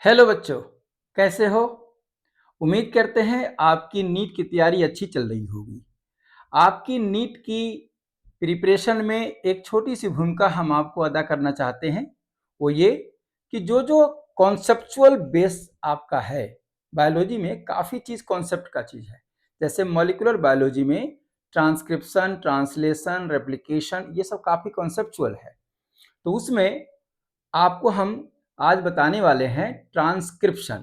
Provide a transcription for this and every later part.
Hello बच्चों, कैसे हो? उम्मीद करते हैं आपकी नीट की तैयारी अच्छी चल रही होगी। आपकी नीट की प्रिपरेशन में एक छोटी सी भूमिका हम आपको अदा करना चाहते हैं। वो ये कि जो कॉन्सेप्चुअल बेस आपका है, बायोलॉजी में काफ़ी चीज़ कॉन्सेप्ट का चीज़ है। जैसे मॉलिक्यूलर बायोलॉजी में ट्रांसक्रिप्शन, ट्रांसलेशन, रेप्लिकेशन, ये सब काफ़ी कॉन्सेप्चुअल है। तो उसमें आपको हम आज बताने वाले हैं ट्रांसक्रिप्शन।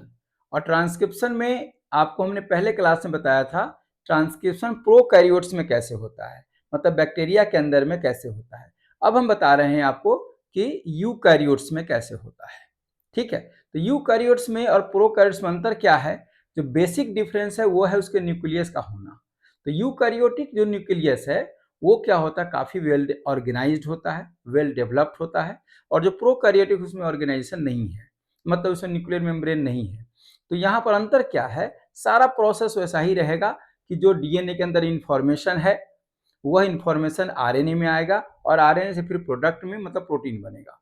और ट्रांसक्रिप्शन में आपको हमने पहले क्लास में बताया था ट्रांसक्रिप्शन प्रोकैरियोट्स में कैसे होता है, मतलब बैक्टीरिया के अंदर में कैसे होता है। अब हम बता रहे हैं आपको कि यूकैरियोट्स में कैसे होता है। ठीक है, तो यूकैरियोट्स में और प्रोकैरियोट्स में अंतर क्या है? जो बेसिक डिफरेंस है वो है उसके न्यूक्लियस का होना। तो यूकैरियोटिक जो न्यूक्लियस है वो क्या होता है, काफी वेल ऑर्गेनाइज्ड होता है, वेल डेवलप्ड होता है। और जो प्रोकैरियोटिक उसमें ऑर्गेनाइजेशन नहीं है, मतलब उसमें न्यूक्लियर मेम्ब्रेन नहीं है। तो यहाँ पर अंतर क्या है? सारा प्रोसेस वैसा ही रहेगा कि जो डीएनए के अंदर इंफॉर्मेशन है वह इंफॉर्मेशन आरएनए में आएगा और आरएनए से फिर प्रोडक्ट में मतलब प्रोटीन बनेगा।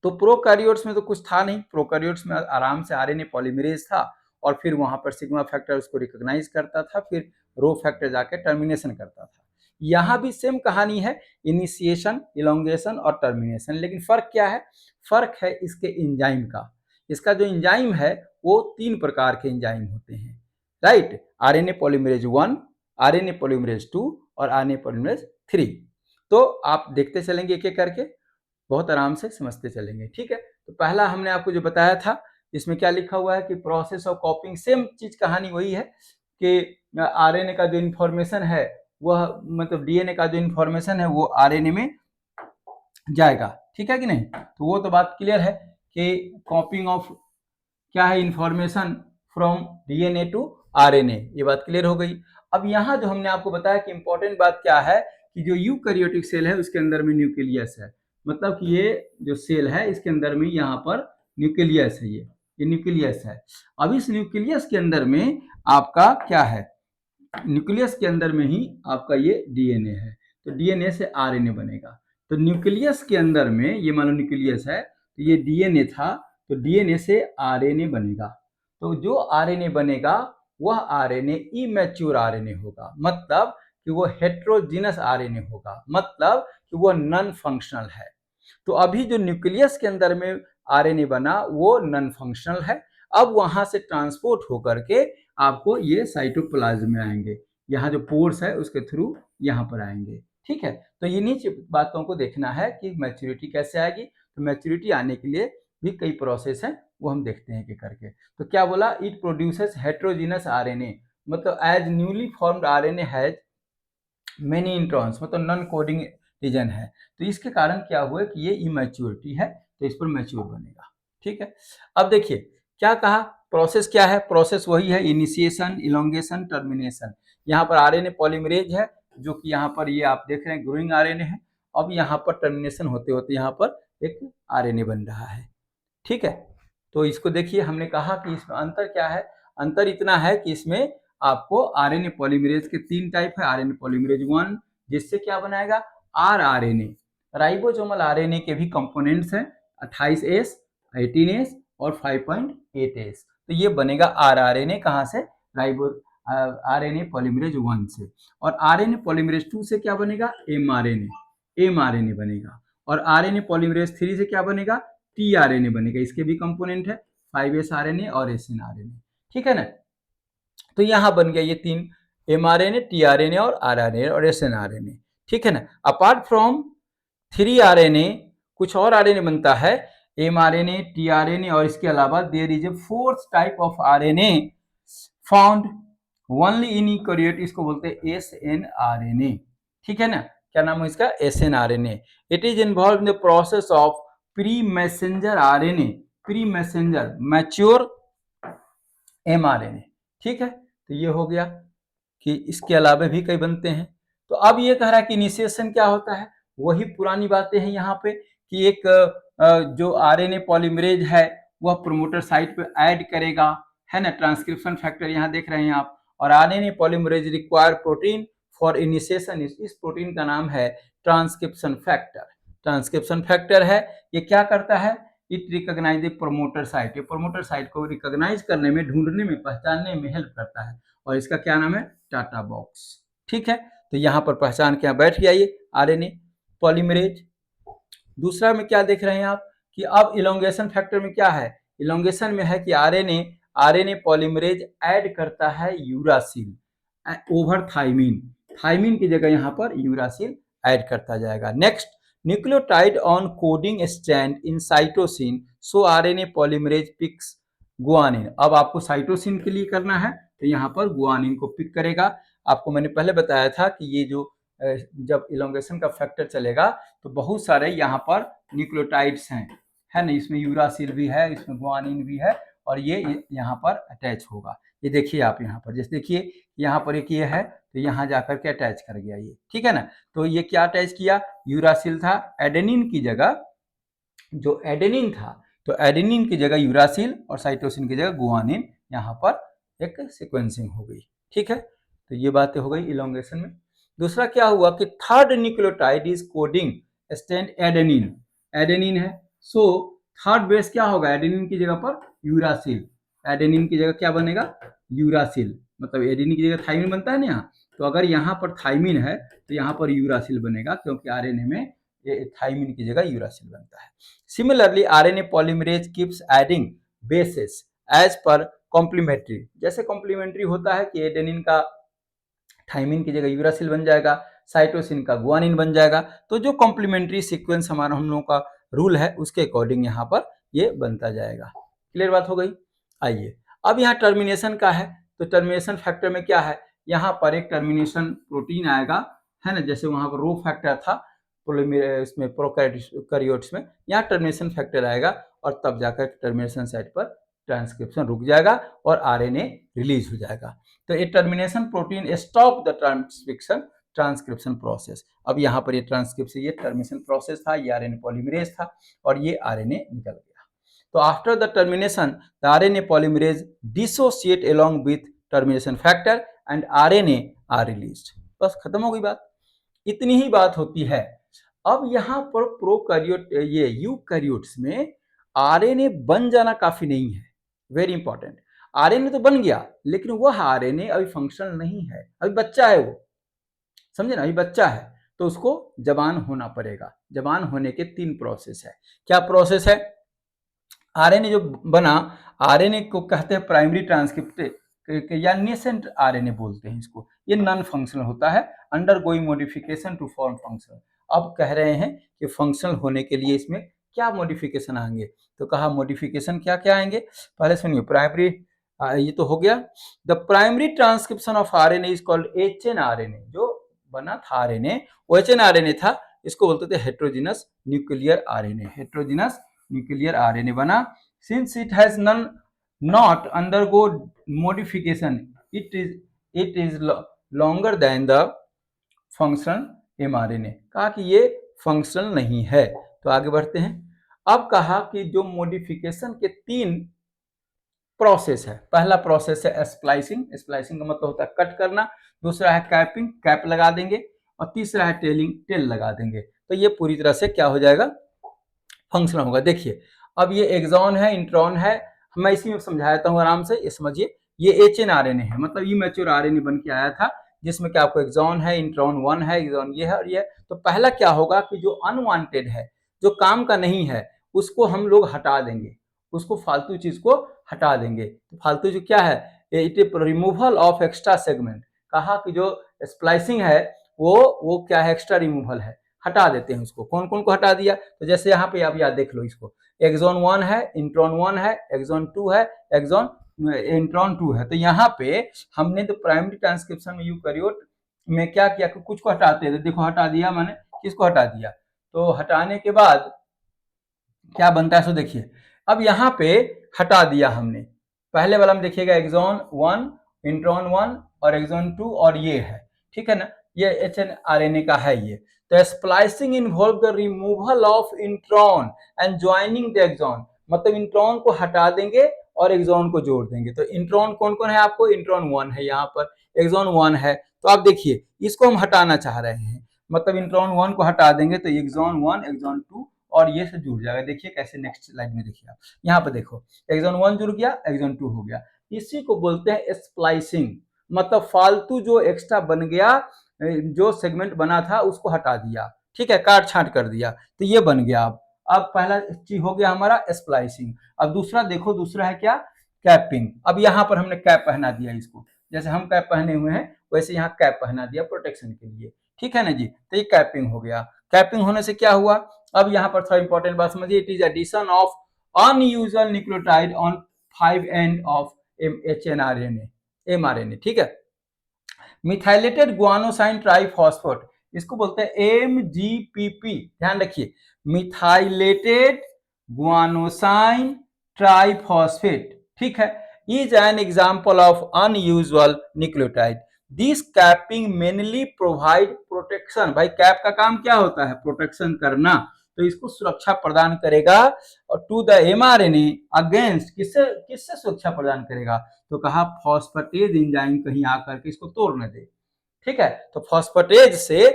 तो प्रोकैरियोट्स में तो कुछ था नहीं। प्रोकैरियोट्स में आराम से आरएनए पॉलीमरेज था और फिर वहां पर सिग्मा फैक्टर उसको रिकॉग्नाइज करता था, फिर रो फैक्टर जाके टर्मिनेशन करता था। यहाँ भी सेम कहानी है, इनिशिएशन, इलोंगेशन और टर्मिनेशन। लेकिन फर्क क्या है? फर्क है इसके एंजाइम का। इसका जो एंजाइम है वो 3 प्रकार के एंजाइम होते हैं, right? RNA polymerase 1, RNA polymerase 2 और आरएनए पॉलीमरेज 3। तो आप देखते चलेंगे एक एक करके, बहुत आराम से समझते चलेंगे। ठीक है, तो पहला हमने आपको जो बताया था, इसमें क्या लिखा हुआ है कि प्रोसेस ऑफ कॉपिंग। सेम चीज कहानी वही है कि आरएनए का जो इन्फॉर्मेशन है वह मतलब डीएनए का जो इन्फॉर्मेशन है वो आरएनए में जाएगा। ठीक है कि नहीं? तो वो तो बात क्लियर है कि कॉपिंग ऑफ क्या है, information from DNA to RNA, ये बात क्लियर हो गई। अब यहाँ जो हमने आपको बताया कि इंपॉर्टेंट बात क्या है कि जो यूकैरियोटिक सेल है उसके अंदर में न्यूक्लियस है, मतलब कि ये जो सेल है इसके अंदर में यहाँ पर न्यूक्लियस है, ये न्यूक्लियस है। अब इस न्यूक्लियस के अंदर में आपका क्या है? न्यूक्लियस के अंदर में ही आपका ये डीएनए है, तो डीएनए से आरएनए बनेगा। तो न्यूक्लियस के अंदर में ये मान लो न्यूक्लियस है, तो ये डीएनए था, तो डीएनए से आरएनए बनेगा। तो जो आरएनए बनेगा वह आरएनए इमैच्योर आरएनए होगा, मतलब कि वो हेट्रोजीनस आरएनए होगा, मतलब कि वो नॉन फंक्शनल है। तो अभी जो न्यूक्लियस के अंदर में आरएनए बना वो नॉन फंक्शनल है। अब वहां से ट्रांसपोर्ट होकर के आपको ये साइटोप्लाज्म में आएंगे, यहाँ जो पोर्स है उसके थ्रू यहाँ पर आएंगे। ठीक है, तो इन्हीं बातों को देखना है कि मैच्योरिटी कैसे आएगी। तो मैच्योरिटी आने के लिए भी कई प्रोसेस हैं, वो हम देखते हैं कि करके। तो क्या बोला? इट प्रोड्यूसेस हेट्रोजीनस आरएनए, मतलब as newly formed RNA has many introns, मतलब नॉन कोडिंग रीजन है। तो इसके कारण क्या हुआ कि ये इमैच्योरिटी है, तो इस पर मैच्योर बनेगा। ठीक है, अब देखिए क्या कहा, प्रोसेस क्या है? प्रोसेस वही है, इनिशिएशन, इलोंगेशन, टर्मिनेशन। यहाँ पर आरएनए पॉलीमरेज है जो कि यहाँ पर ये आप देख रहे हैं ग्रोइंग आरएनए है। अब यहाँ पर टर्मिनेशन होते होते यहाँ पर एक आरएनए बन रहा है। ठीक है, तो इसको देखिए, हमने कहा कि इसमें अंतर क्या है? अंतर इतना है कि इसमें आपको आरएनए पॉलीमरेज के 3 टाइप है। आरएनए पॉलीमरेज 1 जिससे क्या बनाएगा, आर आरएनए। राइबोसोमल आरएनए के भी कंपोनेंट्स हैं 28S, 18S और 5.8S। तो ये बनेगा आर आरएनए, कहाँ से? राइबो आरएनए पॉलीमरेज 1 से। और आरएनए पॉलीमरेज 2 से क्या बनेगा? एमआरएनए बनेगा। और आरएनए पॉलीमरेज 3 से क्या बनेगा? टीआरएनए बनेगा। इसके भी कंपोनेंट है 5S आरएनए और एसएन आरएनए। ठीक है ना? तो यहां बन गया ये 3, एमआरएनए, टीआरएनए और आरआरएनए और एसएन आरएनए। ठीक है ना? अपार्ट फ्रॉम 3 आरएनए कुछ और आरएनए बनता है, एमआरएनए, टीआरएनए, और इसके अलावा there is a 4th type of RNA found only in eukaryote, इसको बोलते हैं एसएन आरएनए। ठीक है ना? क्या नाम है इसका? SN RNA. It is involve in the process of pre messenger RNA, pre messenger mature mRNA. ठीक है, तो ये हो गया कि इसके अलावा भी कई बनते हैं। तो अब ये कह रहा है कि इनिशिएशन क्या होता है? वही पुरानी बातें हैं यहाँ पे कि एक जो आरएनए पॉलीमरेज है वह प्रोमोटर साइट पे ऐड करेगा, है ना, ट्रांसक्रिप्शन फैक्टर यहाँ देख रहे हैं आप। और RNA polymerase require protein for initiation, इस प्रोटीन का नाम है ट्रांसक्रिप्शन फैक्टर। ट्रांसक्रिप्शन फैक्टर है, ये क्या करता है it recognize the promoter site, ये प्रोमोटर साइट को रिकॉग्नाइज करने में, ढूंढने में, पहचानने में हेल्प करता है और इसका क्या नाम है, टाटा बॉक्स। ठीक है, तो यहाँ पर पहचान के यहाँ बैठ गया ये आरएनए पॉलीमरेज। दूसरा में क्या देख रहे हैं आप कि अब इलोंगेशन फैक्टर में क्या है, इलोंगेशन में है कि आरएनए पॉलीमरेज ऐड करता है यूरासिल ओवर थाइमिन, थाइमिन की जगह यहाँ पर यूरासिल ऐड करता जाएगा। Next, nucleotide on coding strand in cytosine, so RNA polymerase picks guanine. अब आपको साइटोसिन के लिए करना है तो यहाँ पर गुआनिन को पिक करेगा। आपको मैंने पहले बताया था कि ये जो जब इलोंगेशन का फैक्टर चलेगा तो बहुत सारे यहाँ पर न्यूक्लियोटाइड्स हैं, है ना, इसमें यूरासिल भी है, इसमें गुआनिन भी है और ये यहाँ पर अटैच होगा। ये देखिए आप यहाँ पर, जैसे देखिए यहाँ पर एक ये है तो यहाँ जाकर के अटैच कर गया ये, ठीक है ना। तो ये क्या अटैच किया, यूरासिल था, एडेनिन की जगह, जो एडेनिन था तो एडेनिन की जगह यूरासिल और साइटोसिन की जगह गुआनिन, यहाँ पर एक सीक्वेंसिंग हो गई। ठीक है, तो ये बातें हो गई इलोंगेशन में। दूसरा क्या हुआ कि third nucleotide is coding stand adenine, adenine है, सो थर्ड बेस क्या होगा, एडेनिन की जगह पर यूरासिल, एडेनिन की जगह क्या बनेगा, यूरासिल, मतलब एडेनिन की जगह थाइमिन बनता है ना यहाँ, तो अगर यहाँ पर थाइमिन है तो यहाँ पर यूरासिल बनेगा, क्योंकि आरएनए में ये थाइमिन की जगह यूरासिल बनता है। Similarly RNA polymerase keeps adding bases as per complementary, जैसे कॉम्प्लीमेंट्री होता है कि एडेनिन का थाइमिन की जगह यूरासिल बन जाएगा, साइटोसिन का गुआनिन बन जाएगा, तो जो कॉम्प्लीमेंट्री सीक्वेंस हमारा हम लोगों का रूल है उसके अकॉर्डिंग यहाँ पर ये बनता जाएगा। क्लियर बात हो गई। आइए अब यहाँ टर्मिनेशन का है, तो टर्मिनेशन फैक्टर में क्या है, यहाँ पर एक टर्मिनेशन प्रोटीन आएगा, है ना, जैसे वहाँ पर रो फैक्टर था इसमें प्रोकैरियोट्स में, यहाँ टर्मिनेशन फैक्टर आएगा और तब जाकर टर्मिनेशन साइट पर ट्रांसक्रिप्शन रुक जाएगा और आरएनए रिलीज हो जाएगा। तो ये termination protein stop the transcription process. अब यहाँ पर ये ट्रांसक्रिप्शन, ये टर्मिनेशन प्रोसेस था, ये आरएनए पॉलीमरेज था और ये आरएनए निकल गया। तो after the termination the RNA polymerase dissociate along with termination factor and RNA are released. बस खत्म हो गई बात, इतनी ही बात होती है। अब यहाँ पर प्रोकैरियोट, ये यूकैरियोट्स में आरएनए बन जाना काफी नहीं है, वेरी इंपॉर्टेंट। आरएनए तो बन गया लेकिन वह आरएनए अभी फंक्शनल नहीं है, अभी बच्चा है वो, समझे ना, अभी बच्चा है, तो उसको जवान होना पड़ेगा। जवान होने के 3 प्रोसेस है। क्या प्रोसेस है, आरएनए जो बना, आरएनए को कहते हैं प्राइमरी ट्रांसक्रिप्ट या नेसेंट आरएनए बोलते हैं इसको, ये नॉन फंक्शनल होता है, undergoing modification to form functional. अब कह रहे हैं कि फंक्शनल होने के लिए इसमें क्या मॉडिफिकेशन आएंगे, तो कहा मॉडिफिकेशन क्या क्या आएंगे, पहले सुनिए। प्राइमरी, ये तो हो गया, the primary transcription of RNA is called hnRNA, जो बना था आरएनए वो एचएनआरएनए था, इसको बोलते थे heterogeneous nuclear RNA, heterogeneous nuclear RNA बना। Since it has not undergo modification, it is longer than the functional mRNA, कहा कि ये फंक्शनल नहीं है। तो आगे बढ़ते हैं। अब कहा कि जो मॉडिफिकेशन के 3 प्रोसेस है, पहला प्रोसेस है स्प्लाइसिंग, स्प्लाइसिंग का मतलब होता है कट करना, दूसरा है कैपिंग, कैप लगा देंगे, और तीसरा है टेलिंग, टेल लगा देंगे। तो ये पूरी तरह से क्या हो जाएगा, फंक्शनल होगा। देखिए अब ये एक्सॉन है, इंट्रॉन है, मैं इसी में समझाता हूँ आराम से, ये समझिए। ये एचएनआरएनए है, मतलब इमैच्योर आरएनए बन के आया था, जिसमें क्या आपको एक्सॉन है, इंट्रॉन 1 है, एक्सॉन ये है और ये। तो पहला क्या होगा कि जो अनवांटेड है, जो काम का नहीं है, उसको हम लोग हटा देंगे, उसको फालतू चीज को हटा देंगे। तो फालतू जो क्या है, it is removal of extra segment, कहा कि जो स्प्लाइसिंग है वो क्या है, एक्स्ट्रा रिमूवल है, हटा देते हैं उसको। कौन कौन को हटा दिया, तो जैसे यहाँ पे आप याद देख लो इसको, एक्सॉन 1 है, इंट्रॉन 1 है, एक्सॉन 2 है, एक्सॉन इंट्रॉन 2 है। तो यहाँ पे हमने तो प्राइमरी ट्रांसक्रिप्शन में यूकैरियोट में क्या किया कि कुछ को हटाते हैं, तो देखो हटा दिया मैंने, किसको हटा दिया, तो हटाने के बाद क्या बनता है, सो देखिए। अब यहाँ पे हटा दिया हमने, पहले वाला में देखिएगा एक्सॉन 1, इंट्रॉन 1 और एक्सॉन 2 और ये है, ठीक है ना, ये एचएनआरएनए का है ये। तो splicing involve the removal of intron and joining the exon, मतलब इंट्रॉन को हटा देंगे और एक्सॉन को जोड़ देंगे। तो इंट्रॉन कौन कौन है आपको, इंट्रॉन 1 है यहाँ पर, एक्सॉन 1 है, तो आप देखिए इसको हम हटाना चाह रहे हैं, मतलब इंट्रॉन 1 को हटा देंगे तो एक्सॉन 1, एक्सॉन 2 और ये से जुड़ जाएगा। देखिए कैसे, नेक्स्ट स्लाइड में देखिए आप, यहाँ पे देखो एक्सॉन 1 जुड़ गया, एक्सॉन 2 हो गया। इसी को बोलते हैं स्प्लाइसिंग, मतलब फालतू जो एक्स्ट्रा बन गया, जो सेगमेंट बना था उसको हटा दिया, ठीक है, काट छांट कर दिया, तो ये बन गया। अब पहला चीज हो गया हमारा स्प्लाइसिंग। अब दूसरा देखो, दूसरा है क्या, कैपिंग। अब यहाँ पर हमने कैप पहना दिया इसको, जैसे हम कैप पहने हुए हैं वैसे यहाँ कैप पहना दिया प्रोटेक्शन के लिए, ठीक है ना जी। तो ये कैपिंग हो गया। कैपिंग होने से क्या हुआ, अब यहाँ पर थोड़ा इंपॉर्टेंट बात समझिए, it is addition of unusual nucleotide on 5 end of mRNA, ठीक है। मिथाइलेटेड गुआनोसाइन ट्राइफॉस्फेट, इसको बोलते हैं MGPP, ध्यान रखिए, मिथाइलेटेड गुआनोसाइन ट्राइफॉस्फेट, ठीक है, is an example of unusual nucleotide. This capping mainly provide protection, भाई कैप का काम क्या होता है, प्रोटेक्शन करना, तो इसको सुरक्षा प्रदान करेगा। और टू द mRNA अगेंस्ट, किससे किससे सुरक्षा प्रदान करेगा, तो कहा फॉस्फेटेज एंजाइम कहीं आकर के इसको तोड़ न दे, ठीक है। तो फॉस्फेटेज से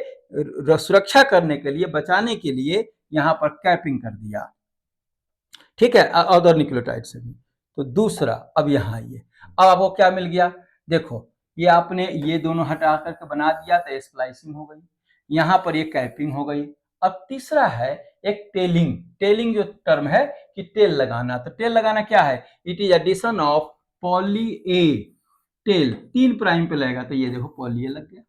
सुरक्षा करने के लिए, बचाने के लिए यहां पर कैपिंग कर दिया, ठीक है, अदर न्यूक्लियोटाइड से भी। तो दूसरा, अब यहाँ आइए, अब आपको क्या मिल गया, देखो ये आपने ये दोनों हटा करके बना दिया तो स्प्लाइसिंग हो गई, यहाँ पर ये कैपिंग हो गई। अब तीसरा है एक टेलिंग। टेलिंग जो टर्म है कि टेल लगाना, तो टेल लगाना क्या है, it is addition of poly A tail, 3 prime पे लगेगा, तो ये देखो पॉली ए लग गया,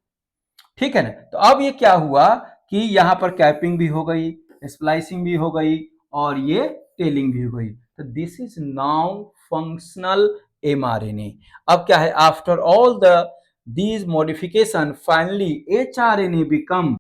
ठीक है ना। तो अब ये क्या हुआ कि यहाँ पर कैपिंग भी हो गई, स्प्लाइसिंग भी हो गई और ये टेलिंग भी हो गई। तो this is now functional mRNA। अब क्या है, after all the these modification finally hRNA become